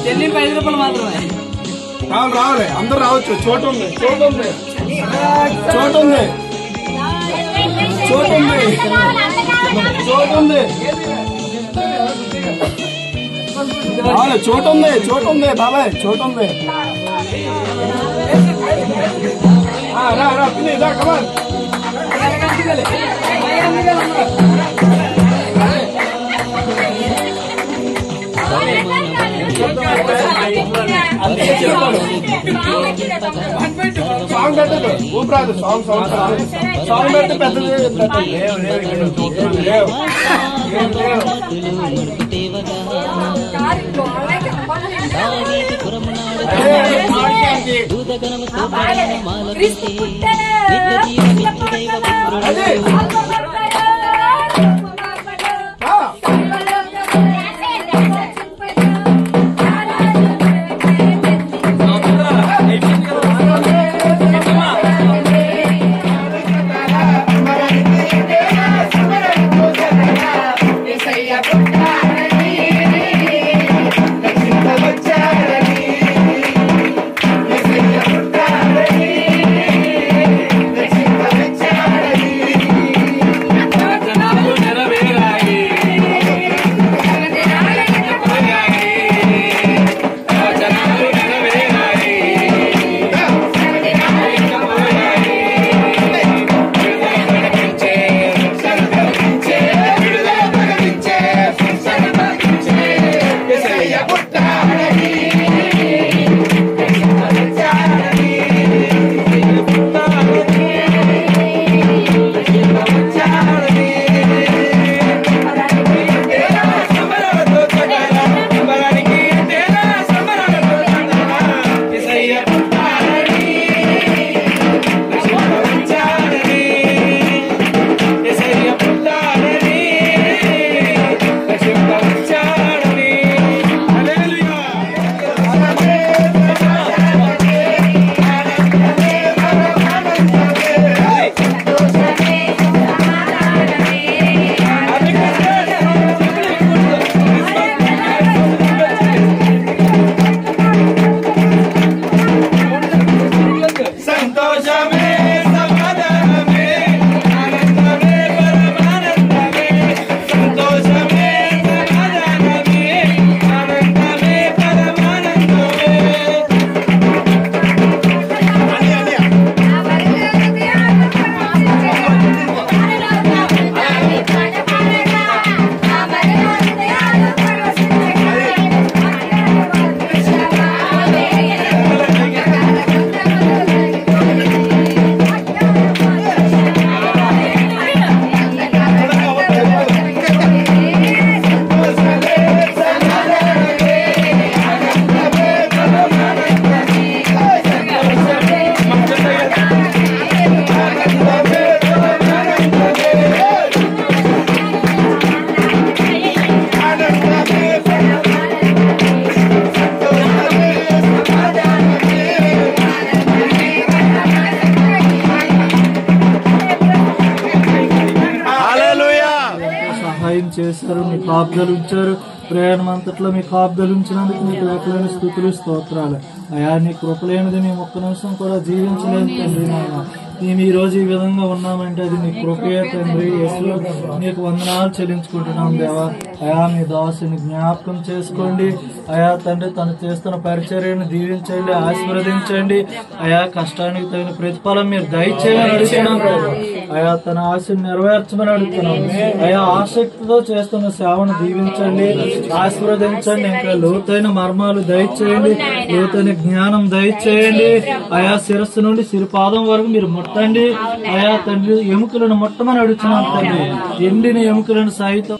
చెల్లింపు 5 రూపాయలు మాత్రమే. రావాలి అందరు రావచ్చు. చోటు ఉంది, చోటు ఉంది, చోటు ఉంది, చోటు ఉంది, చోటు ఉంది, చోటు ఉంది, చోటు ఉంది బాబాయ్, చోటు ఉంది. రా పిన్ని రా కమాన్. సాంగ్ పెట్టదు ఊపిరాదు. సాంగ్ సాంగ్ సాంగ్ పెడితే పెద్దది. చేశారు, మీ కాపుదలు ఉంచారు. ప్రయాణం అంతట్లో మీ కాపుదలు ఉంచినందుకు మీకు లెక్కలేని స్తుతులు స్తోత్రాలు. అయా నీ కృపలేనిది మేము ఒక్క నిమిషం కూడా జీవించలేదు తండ్రి. నాయన మేము ఈ రోజు ఈ విధంగా ఉన్నామంటే అది నీ కృపయే తండ్రి. యేసు నీకు వందనాలు చెల్లించుకుంటున్నాం దేవా. అయా మీ దాసుని జ్ఞాపకం చేసుకోండి. అయా తండ్రి తను చేస్తున్న పరిచర్యను దీవించండి, ఆశీర్వదించండి. అయా కష్టానికి తగిన ప్రతిఫలం మీరు దయచేయమని అడుగుతున్నాం. అయా తన ఆశను నెరవేర్చమని అడుగుతున్నాం. అయా ఆసక్తితో చేస్తున్న సేవను దీవించండి, ఆశీర్వదించండి. ఇంకా లోతైన మర్మాలు దయచేయండి, లోతైన జ్ఞానం దయచేయండి. అయా శిరస్సు నుండి సిరిపాదం వరకు మీరు ముట్టండి. అయా తండ్రి ఎముకలను ముట్టమని అడుగుతున్నాం తండ్రి. ఎండిన ఎముకలను సైతం